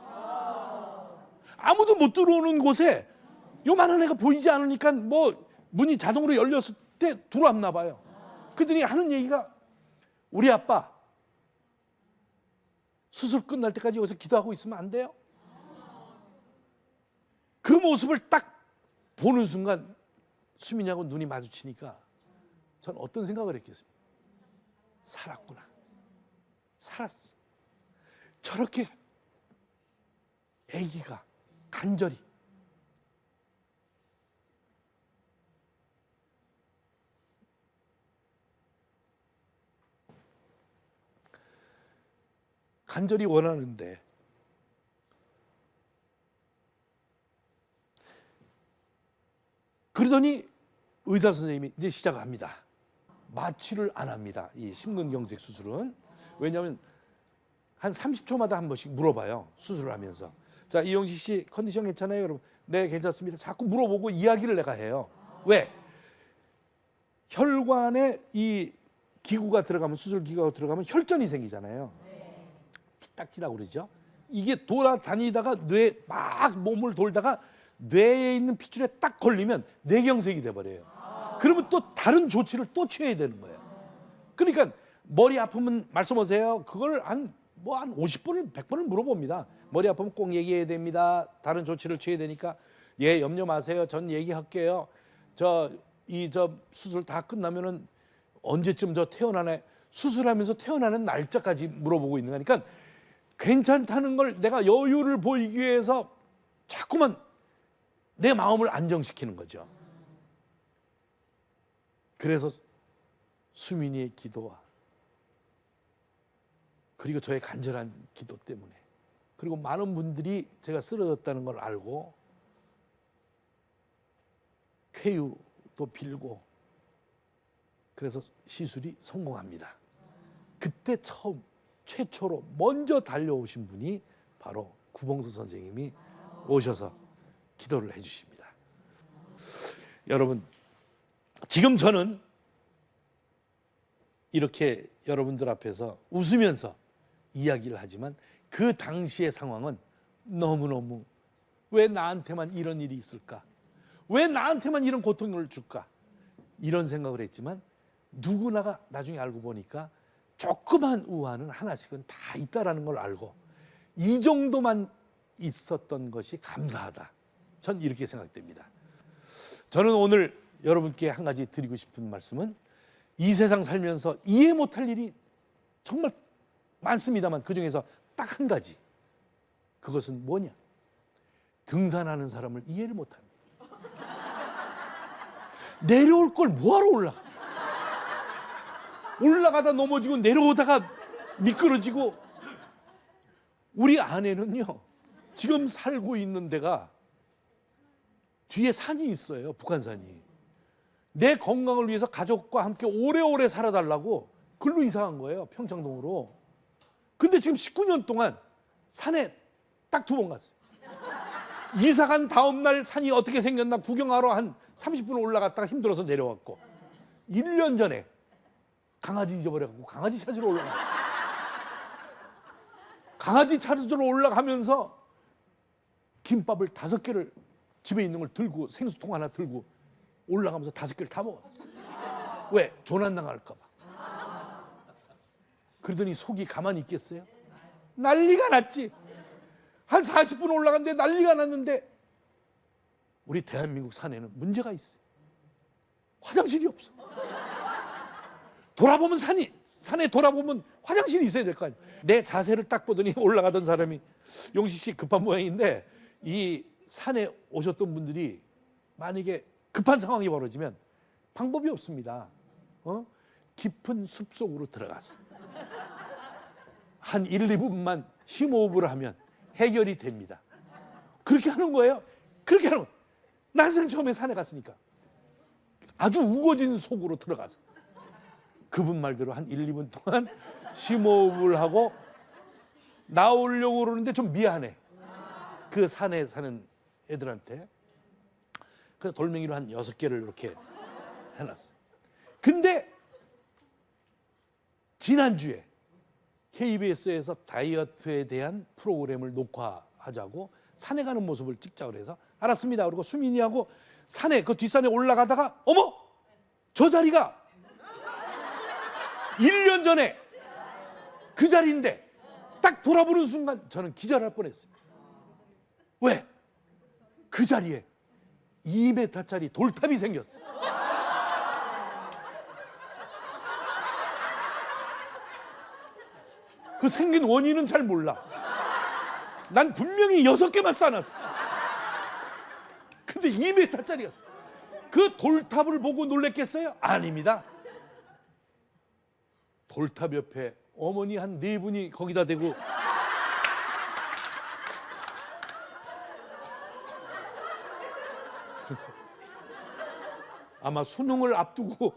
아무도 못 들어오는 곳에 요만한 애가 보이지 않으니까 뭐 문이 자동으로 열렸을 때 들어왔나 봐요. 그러더니 하는 얘기가, 우리 아빠 수술 끝날 때까지 여기서 기도하고 있으면 안 돼요? 그 모습을 딱 보는 순간 수민이하고 눈이 마주치니까 전 어떤 생각을 했겠습니까? 살았구나. 살았어. 저렇게 아기가 간절히 원하는데 그러더니 의사 선생님이 이제 시작합니다. 마취를 안 합니다. 이 심근경색 수술은. 왜냐하면 한 30초마다 한 번씩 물어봐요. 수술을 하면서. 자, 이용식 씨 컨디션 괜찮아요? 여러분. 네, 괜찮습니다. 자꾸 물어보고 이야기를 내가 해요. 왜? 혈관에 이 기구가 들어가면, 수술 기구가 들어가면 혈전이 생기잖아요. 피딱지라고 그러죠. 이게 돌아다니다가 뇌 막 몸을 돌다가 뇌에 있는 핏줄에 딱 걸리면 뇌경색이 돼버려요. 그러면 또 다른 조치를 또 취해야 되는 거예요. 그러니까 머리 아프면 말씀하세요. 그걸 한 뭐 한 50번을 100번을 물어봅니다. 머리 아프면 꼭 얘기해야 됩니다. 다른 조치를 취해야 되니까 예, 염려 마세요. 전 얘기할게요. 저 수술 다 끝나면은 언제쯤 저 태어나네. 수술하면서 태어나는 날짜까지 물어보고 있는 거니까 괜찮다는 걸 내가 여유를 보이기 위해서 자꾸만 내 마음을 안정시키는 거죠. 그래서 수민이의 기도와 그리고 저의 간절한 기도 때문에 그리고 많은 분들이 제가 쓰러졌다는 걸 알고 쾌유도 빌고 그래서 시술이 성공합니다. 그때 최초로 먼저 달려오신 분이 바로 구봉수 선생님이 오셔서 기도를 해주십니다. 여러분, 지금 저는 이렇게 여러분들 앞에서 웃으면서 이야기를 하지만 그 당시의 상황은 너무너무 왜 나한테만 이런 일이 있을까? 왜 나한테만 이런 고통을 줄까? 이런 생각을 했지만 누구나가 나중에 알고 보니까 조그만 우환은 하나씩은 다 있다라는 걸 알고 이 정도만 있었던 것이 감사하다. 전 이렇게 생각됩니다. 저는 오늘 여러분께 한 가지 드리고 싶은 말씀은 이 세상 살면서 이해 못할 일이 정말 많습니다만 그중에서 딱 한 가지. 그것은 뭐냐? 등산하는 사람을 이해를 못합니다. 내려올 걸 뭐하러 올라가? 올라가다 넘어지고 내려오다가 미끄러지고. 우리 아내는요, 지금 살고 있는 데가 뒤에 산이 있어요. 북한산이. 내 건강을 위해서 가족과 함께 오래오래 살아달라고 글로 이사한 거예요. 평창동으로. 근데 지금 19년 동안 산에 딱 2번 갔어요. 이사 간 다음 날 산이 어떻게 생겼나 구경하러 한 30분 올라갔다가 힘들어서 내려왔고 1년 전에 강아지 잊어버려갖고 강아지 찾으러 올라갔어요. 강아지 찾으러 올라가면서 김밥을 5개를 집에 있는 걸 들고 생수통 하나 들고 올라가면서 5개를 다 먹었어요. 왜? 조난당할까 봐. 그러더니 속이 가만히 있겠어요? 난리가 났지. 한 40분 올라갔는데 난리가 났는데 우리 대한민국 산에는 문제가 있어요. 화장실이 없어. 돌아보면 산에 돌아보면 화장실이 있어야 될 거 아니에요. 내 자세를 딱 보더니 올라가던 사람이 용식 씨 급한 모양인데 이 산에 오셨던 분들이 만약에 급한 상황이 벌어지면 방법이 없습니다. 깊은 숲속으로 들어가서 한 1, 2분만 심호흡을 하면 해결이 됩니다. 그렇게 하는 거예요. 그렇게 하는 거예요. 난생 처음에 산에 갔으니까 아주 우거진 속으로 들어가서 그분 말대로 한 1, 2분 동안 심호흡을 하고 나오려고 그러는데 좀 미안해. 그 산에 사는 애들한테. 그래서 돌멩이로 한 6개를 이렇게 해놨어요. 근데 지난주에 KBS에서 다이어트에 대한 프로그램을 녹화하자고 산에 가는 모습을 찍자고 그래서 알았습니다. 그리고 수민이하고 산에 그 뒷산에 올라가다가 어머! 저 자리가 1년 전에 그 자리인데 딱 돌아보는 순간 저는 기절할 뻔했어요. 왜? 그 자리에 2m짜리 돌탑이 생겼어요. 그 생긴 원인은 잘 몰라. 난 분명히 6개만 쌓아놨어. 근데 2m짜리가 그 돌탑을 보고 놀랬겠어요? 아닙니다. 돌탑 옆에 어머니 한 4분이 거기다 대고 아마 수능을 앞두고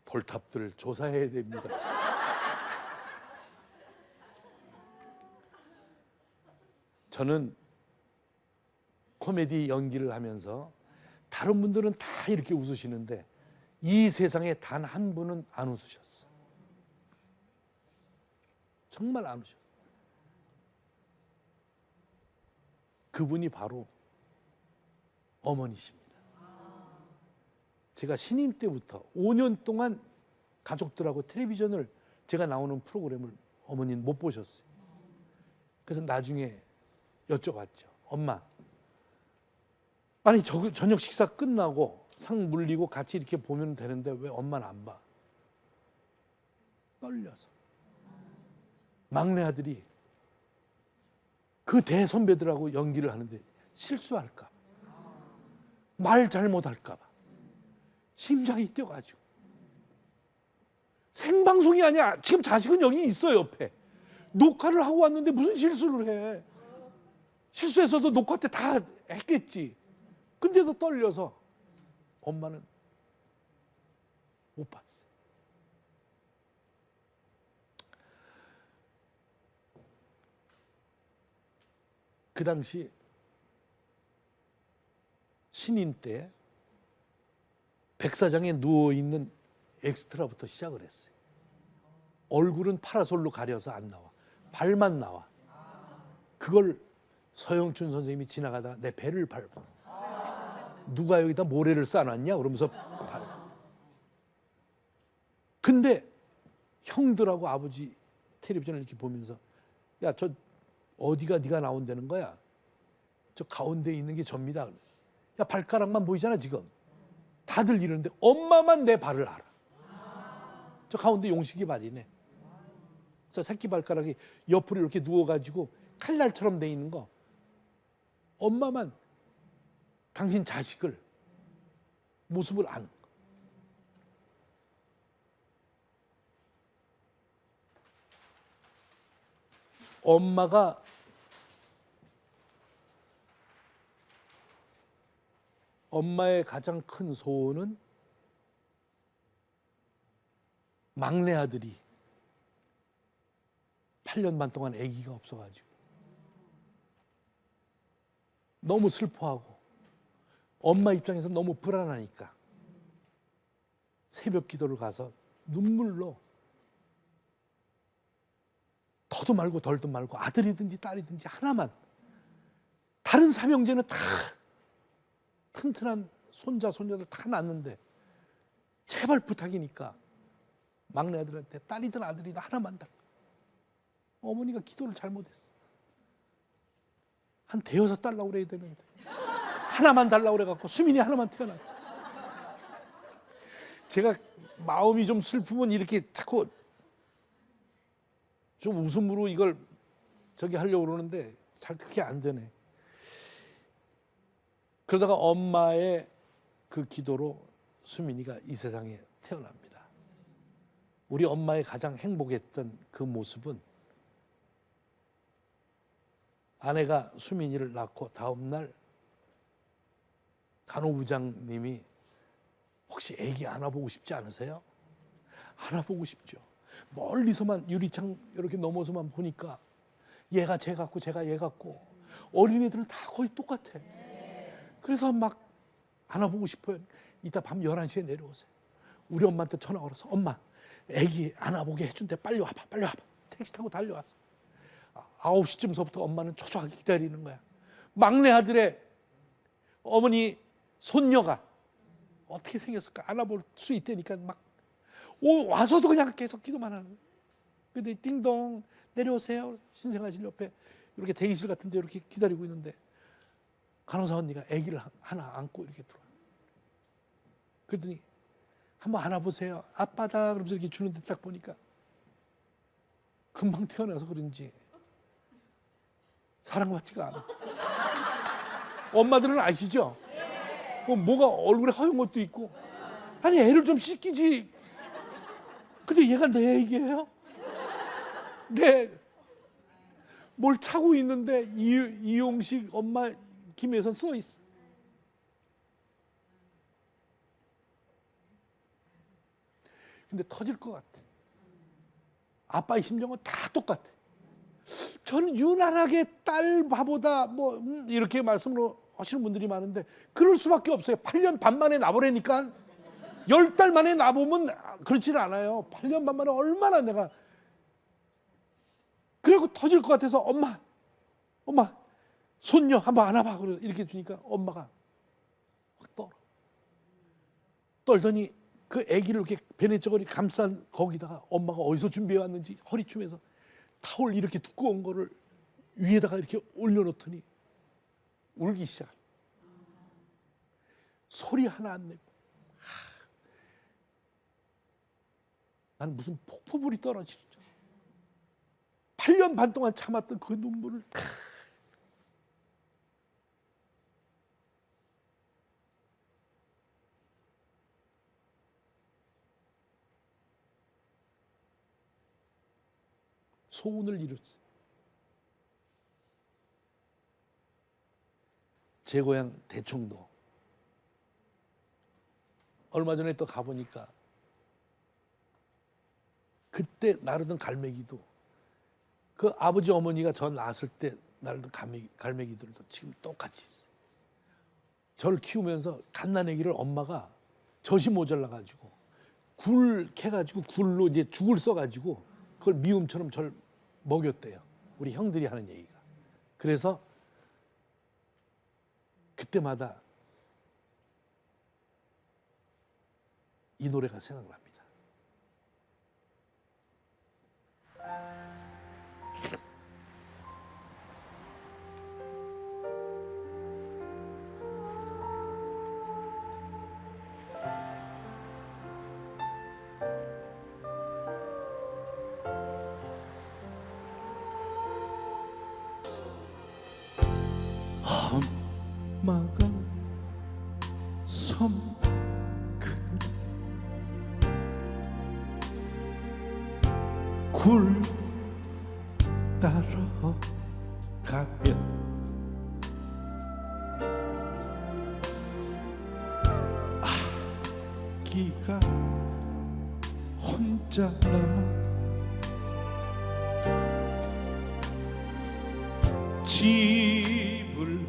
돌탑들을 조사해야 됩니다. 저는 코미디 연기를 하면서 다른 분들은 다 이렇게 웃으시는데 이 세상에 단 한 분은 안 웃으셨어. 정말 안 웃으셨어. 그분이 바로 어머니십니다. 제가 신인 때부터 5년 동안 가족들하고 텔레비전을 제가 나오는 프로그램을 어머니는 못 보셨어요. 그래서 나중에 여쭤봤죠. 엄마, 아니 저녁 식사 끝나고 상 물리고 같이 이렇게 보면 되는데 왜 엄마는 안 봐? 떨려서. 막내 아들이 그 대선배들하고 연기를 하는데 실수할까 봐, 말 잘못할까 봐 심장이 뛰어가지고. 생방송이 아니야. 지금 자식은 여기 있어 옆에. 녹화를 하고 왔는데 무슨 실수를 해. 실수해서도 녹화 때 다 했겠지. 근데도 떨려서 엄마는 못 봤어요. 그 당시 신인 때 백사장에 누워있는 엑스트라부터 시작을 했어요. 얼굴은 파라솔로 가려서 안 나와. 발만 나와. 그걸 서영춘 선생님이 지나가다가 내 배를 밟아. 누가 여기다 모래를 쌓아놨냐? 그러면서 근데 형들하고 아버지 텔레비전을 이렇게 보면서 야, 저 어디가 네가 나온다는 거야? 저 가운데 있는 게 접니다. 야, 발가락만 보이잖아 지금. 다들 이러는데 엄마만 내 발을 알아. 저 가운데 용식이 발이네. 저 새끼 발가락이 옆으로 이렇게 누워가지고 칼날처럼 돼 있는 거. 엄마만 당신 자식을 모습을 안. 엄마의 가장 큰 소원은 막내 아들이 8년 반 동안 아기가 없어가지고 너무 슬퍼하고 엄마 입장에서 너무 불안하니까 새벽 기도를 가서 눈물로 더도 말고 덜도 말고 아들이든지 딸이든지 하나만, 다른 삼형제는 다 튼튼한 손자 손녀들 다 낳았는데 제발 부탁이니까 막내 아들한테 딸이든 아들이든 하나만 달라. 어머니가 기도를 잘못했어. 한 대여섯 달라고 그래야 되는데 하나만 달라고 그래갖고 수민이 하나만 태어났지. 제가 마음이 좀 슬프면 이렇게 자꾸 좀 웃음으로 이걸 저기 하려고 그러는데 잘 그게 안 되네. 그러다가 엄마의 그 기도로 수민이가 이 세상에 태어납니다. 우리 엄마의 가장 행복했던 그 모습은 아내가 수민이를 낳고 다음 날 간호부장님이 혹시 아기 안아보고 싶지 않으세요? 안아보고 싶죠. 멀리서만 유리창 이렇게 넘어서만 보니까 얘가 쟤 같고 제가 얘 같고 어린애들은 다 거의 똑같아. 그래서 막 안아보고 싶어요. 이따 밤 11시에 내려오세요. 우리 엄마한테 전화 걸어서 엄마 아기 안아보게 해준대. 빨리 와봐 빨리 와봐. 택시 타고 달려왔어. 9시쯤서부터 엄마는 초조하게 기다리는 거야. 막내 아들의 어머니 손녀가 어떻게 생겼을까 안아볼 수 있다니까 막 와서도 그냥 계속 기도만 하는 거야. 근데 띵동 내려오세요. 신생아실 옆에 이렇게 대기실 같은 데 이렇게 기다리고 있는데 간호사 언니가 아기를 하나 안고 이렇게 들어와. 그러더니 한번 안아보세요. 아빠다 그러면서 이렇게 주는데 딱 보니까 금방 태어나서 그런지 사랑받지가 않아. 엄마들은 아시죠? 뭐가 얼굴에 하얀 것도 있고. 아니 애를 좀 씻기지. 근데 얘가 내 얘기예요? 뭘 차고 있는데 이용식 엄마 김혜선 써 있어. 근데 터질 것 같아. 아빠의 심정은 다 똑같아. 저는 유난하게 딸 바보다 뭐 이렇게 말씀을 하시는 분들이 많은데 그럴 수밖에 없어요. 8년 반 만에 나보라니까. 10달 만에 나보면 그렇지는 않아요. 8년 반 만에 얼마나 내가 그리고 터질 것 같아서 엄마 손녀 한번 안아봐. 이렇게 주니까 엄마가 확 떨어. 떨더니 그 아기를 이렇게 베네저고리 감싼 거기다가 엄마가 어디서 준비해 왔는지 허리춤에서 타올 이렇게 두꺼운 거를 위에다가 이렇게 올려놓더니 울기 시작. 소리 하나 안 내고. 난 무슨 폭포불이 떨어지죠. 8년 반 동안 참았던 그 눈물을 소원을 이뤘어요. 제 고향 대청도 얼마 전에 또 가보니까 그때 나르던 갈매기도 그 아버지 어머니가 저 낳았을 때 나르던 갈매기들도 지금 똑같이 있어요. 저를 키우면서 갓난아기를 엄마가 젖이 모자라가지고 굴 캐가지고 굴로 이제 죽을 써가지고 그걸 미움처럼 절 먹였대요. 우리 형들이 하는 얘기가. 그래서 그때마다 이 노래가 생각납니다. 엄마가 섬 굴 따러 가면 아기가 혼자 남아 집을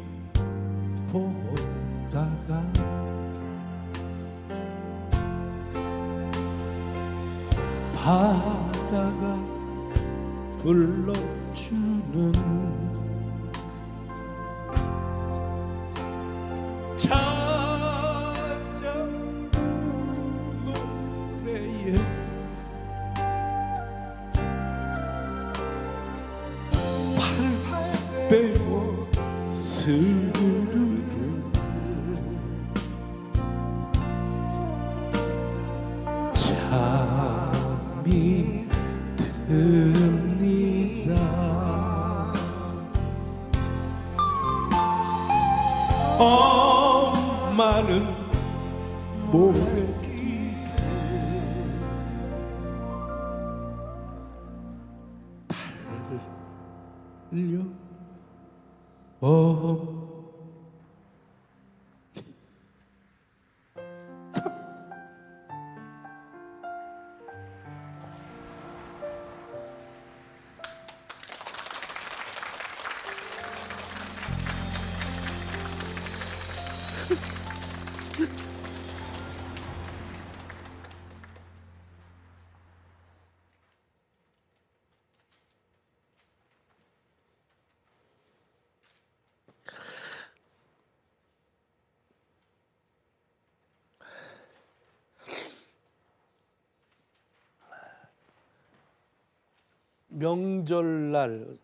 보다가 바다가 불러주는 찬장 노래에 팔 빼고 스르르 잠이 듭니다. 엄마는 모래기를 달려 명절날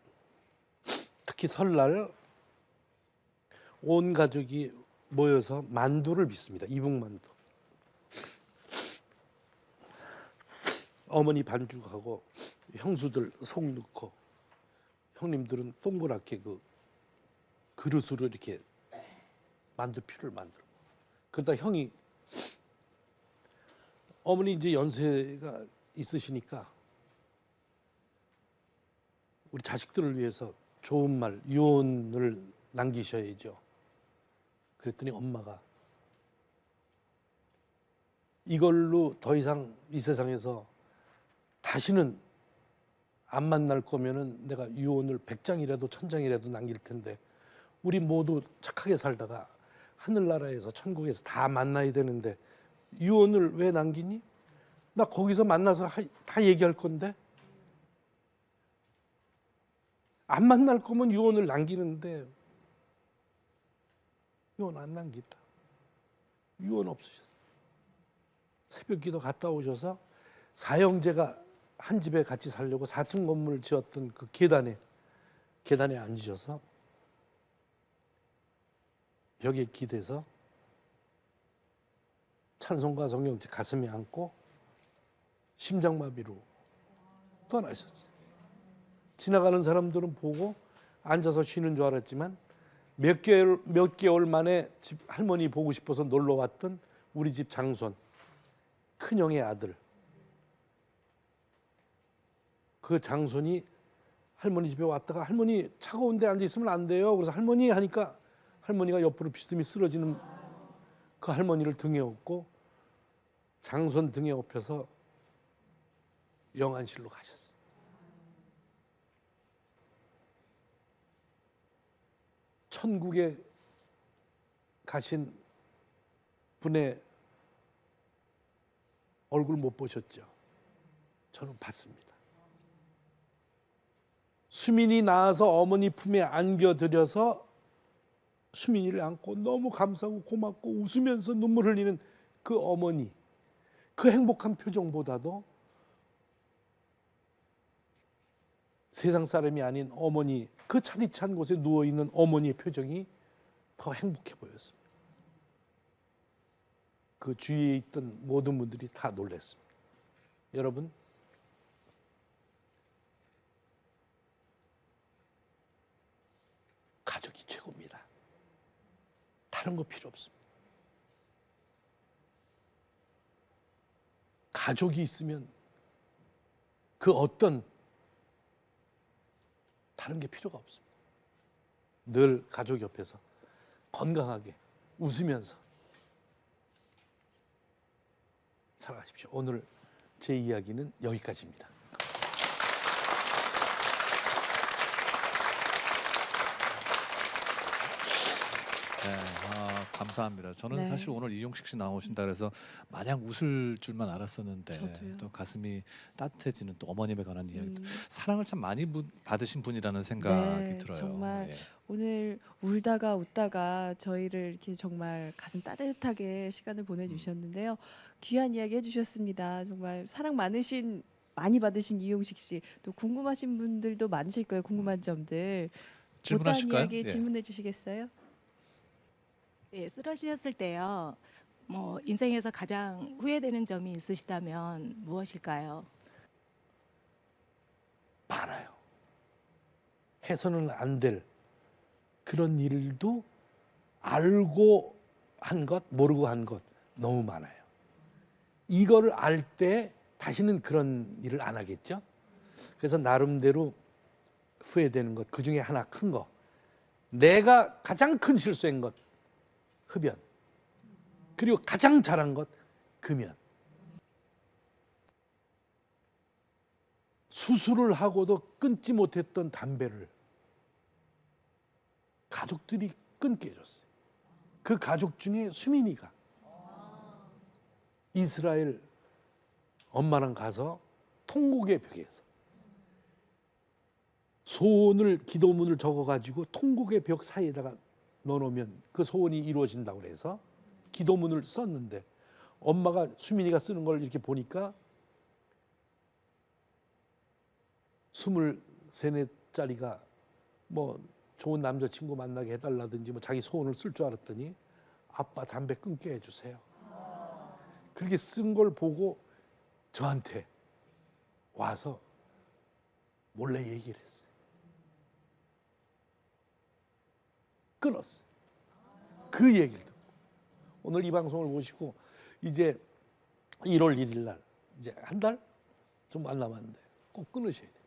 특히 설날 온 가족이 모여서 만두를 빚습니다. 이북만두. 어머니 반죽하고 형수들 속 넣고 형님들은 동그랗게 그 그릇으로 이렇게 만두피를 만들고 그러다 형이 어머니 이제 연세가 있으시니까 우리 자식들을 위해서 좋은 말, 유언을 남기셔야죠. 그랬더니 엄마가 이걸로 더 이상 이 세상에서 다시는 안 만날 거면은 내가 유언을 100장이라도 1000장이라도 남길 텐데 우리 모두 착하게 살다가 하늘나라에서 천국에서 다 만나야 되는데 유언을 왜 남기니? 나 거기서 만나서 다 얘기할 건데 안 만날 거면 유언을 남기는데 유언 안 남긴다. 유언 없으셨어. 새벽기도 갔다 오셔서 사형제가 한 집에 같이 살려고 4층 건물을 지었던 그 계단에 앉으셔서 벽에 기대서 찬송가 성경책 가슴에 안고 심장마비로 떠나셨어요. 지나가는 사람들은 보고 앉아서 쉬는 줄 알았지만 몇 개월 만에 집 할머니 보고 싶어서 놀러 왔던 우리 집 장손 큰형의 아들, 그 장손이 할머니 집에 왔다가 할머니 차가운 데 앉아 있으면 안 돼요. 그래서 할머니 하니까 할머니가 옆으로 비스듬히 쓰러지는 그 할머니를 등에 업고 장손 등에 업혀서 영안실로 가셨어요. 천국에 가신 분의 얼굴 못 보셨죠? 저는 봤습니다. 수민이 낳아서 어머니 품에 안겨드려서 수민이를 안고 너무 감사하고 고맙고 웃으면서 눈물 흘리는 그 어머니, 그 행복한 표정보다도 세상 사람이 아닌 어머니, 그 차디찬 곳에 누워있는 어머니의 표정이 더 행복해 보였습니다. 그 주위에 있던 모든 분들이 다 놀랐습니다. 여러분, 가족이 최고입니다. 다른 거 필요 없습니다. 가족이 있으면 그 어떤 다른 게 필요가 없습니다. 늘 가족 옆에서 건강하게 웃으면서 살아가십시오. 오늘 제 이야기는 여기까지입니다. 네, 감사합니다. 저는 네. 사실 오늘 이용식 씨 나오신다 그래서 마냥 웃을 줄만 알았었는데 저도요. 또 가슴이 따뜻해지는 또 어머님에 관한 이야기, 사랑을 참 많이 받으신 분이라는 생각이 네, 들어요. 정말 예. 오늘 울다가 웃다가 저희를 이렇게 정말 가슴 따뜻하게 시간을 보내주셨는데요. 귀한 이야기 해주셨습니다. 정말 사랑 많이 받으신 이용식 씨, 또 궁금하신 분들도 많으실 거예요. 궁금한 점들. 못다한 질문하실까요? 이야기 예. 질문해 주시겠어요? 네, 쓰러지셨을 때요. 뭐 인생에서 가장 후회되는 점이 있으시다면 무엇일까요? 많아요. 해서는 안 될 그런 일도 알고 한 것, 모르고 한 것 너무 많아요. 이거를 알 때 다시는 그런 일을 안 하겠죠. 그래서 나름대로 후회되는 것, 그 중에 하나 큰 거, 내가 가장 큰 실수한 것, 흡연. 그리고 가장 잘한 것, 금연. 수술을 하고도 끊지 못했던 담배를 가족들이 끊게 해줬어요. 그 가족 중에 수민이가 이스라엘 엄마랑 가서 통곡의 벽에서 소원을, 기도문을 적어가지고 통곡의 벽 사이에다가 넣어놓으면 그 소원이 이루어진다고 그래서 기도문을 썼는데, 엄마가 수민이가 쓰는 걸 이렇게 보니까 23~4짜리가 뭐 좋은 남자친구 만나게 해달라든지 뭐 자기 소원을 쓸 줄 알았더니 아빠 담배 끊게 해주세요. 그렇게 쓴 걸 보고 저한테 와서 몰래 얘기를 했어요. 끊었어요. 그 얘기를 듣고 오늘 이 방송을 보시고 이제 1월 1일 날 이제 한 달 좀 안 남았는데 꼭 끊으셔야 돼요.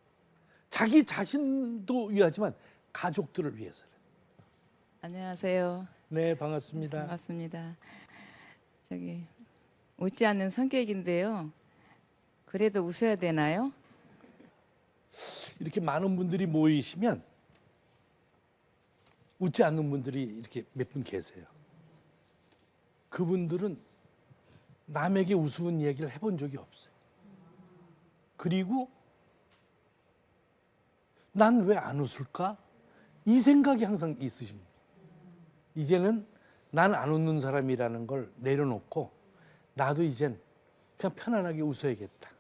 자기 자신도 위하지만 가족들을 위해서는. 안녕하세요. 네, 반갑습니다. 반갑습니다. 저기 웃지 않는 성격인데요. 그래도 웃어야 되나요? 이렇게 많은 분들이 모이시면 웃지 않는 분들이 이렇게 몇 분 계세요. 그분들은 남에게 우스운 얘기를 해본 적이 없어요. 그리고 난 왜 안 웃을까? 이 생각이 항상 있으십니다. 이제는 난 안 웃는 사람이라는 걸 내려놓고 나도 이젠 그냥 편안하게 웃어야겠다.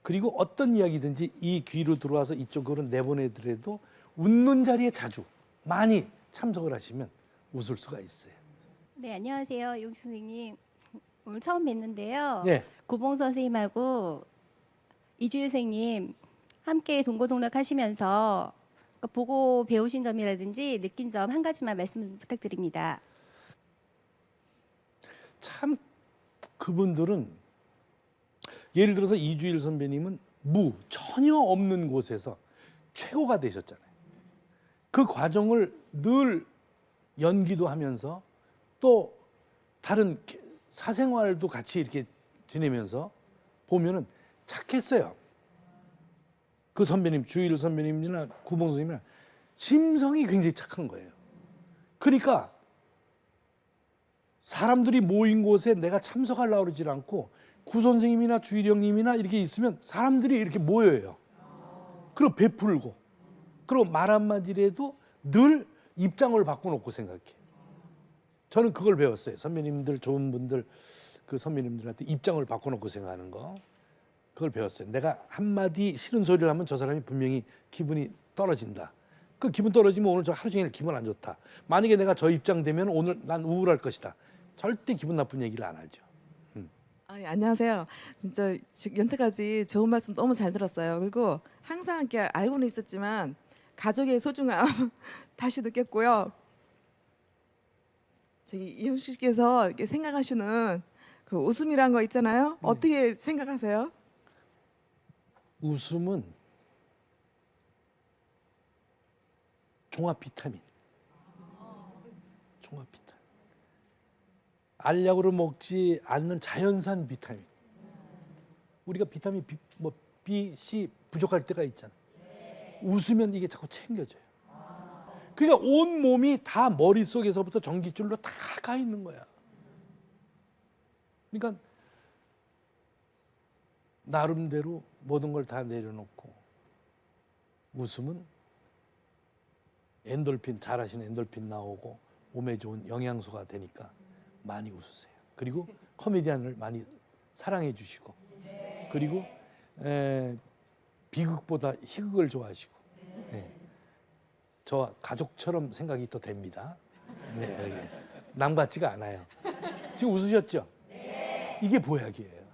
그리고 어떤 이야기든지 이 귀로 들어와서 이쪽으로 내보내더라도 웃는 자리에 자주 많이 참석을 하시면 웃을 수가 있어요. 네, 안녕하세요. 이용식 선생님. 오늘 처음 뵙는데요. 네. 고봉 선생님하고 이주일 선생님 함께 동고동락 하시면서 보고 배우신 점이라든지 느낀 점 한 가지만 말씀 부탁드립니다. 참 그분들은 예를 들어서 이주일 선배님은 전혀 없는 곳에서 최고가 되셨잖아요. 그 과정을 늘 연기도 하면서 또 다른 사생활도 같이 이렇게 지내면서 보면은 착했어요. 그 선배님, 주일 선배님이나 구봉 선생님이나 심성이 굉장히 착한 거예요. 그러니까 사람들이 모인 곳에 내가 참석하려고 그러질 않고 구 선생님이나 주일 형님이나 이렇게 있으면 사람들이 이렇게 모여요. 그리고 베풀고 그리고 말 한마디라도 늘 입장을 바꿔놓고 생각해. 저는 그걸 배웠어요. 선배님들, 좋은 분들, 그 선배님들한테 입장을 바꿔놓고 생각하는 거. 그걸 배웠어요. 내가 한마디 싫은 소리를 하면 저 사람이 분명히 기분이 떨어진다. 그 기분 떨어지면 오늘 저 하루 종일 기분 안 좋다. 만약에 내가 저 입장 되면 오늘 난 우울할 것이다. 절대 기분 나쁜 얘기를 안 하죠. 안녕하세요. 진짜 지금 연태까지 좋은 말씀 너무 잘 들었어요. 그리고 항상 이렇게 알고는 있었지만 가족의 소중함 다시 느꼈고요. 저기 이용식 씨께서 이렇게 생각하시는 그 웃음이란 거 있잖아요. 어떻게 생각하세요? 웃음은 종합 비타민. 종합 비타민. 알약으로 먹지 않는 자연산 비타민. 우리가 비타민 B, C 부족할 때가 있잖아. 웃으면 이게 자꾸 챙겨져요. 그러니까 온 몸이 다 머릿속에서부터 전깃줄로 다 가 있는 거야. 그러니까 나름대로 모든 걸 다 내려놓고 웃음은 엔돌핀, 잘하시는 엔돌핀 나오고 몸에 좋은 영양소가 되니까 많이 웃으세요. 그리고 코미디언을 많이 사랑해 주시고 그리고 비극보다 희극을 좋아하시고 저와 가족처럼 생각이 또 됩니다. 네, 남 같지가 않아요. 지금 웃으셨죠? 이게 보약이에요.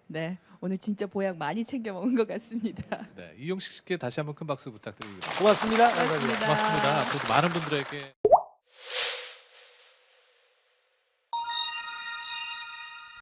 네, 오늘 진짜 보약 많이 챙겨 먹은 것 같습니다. 네, 이용식 씨께 다시 한번 큰 박수 부탁드립니다. 고맙습니다. 감사합니다. 고맙습니다. 앞으로도 많은 분들에게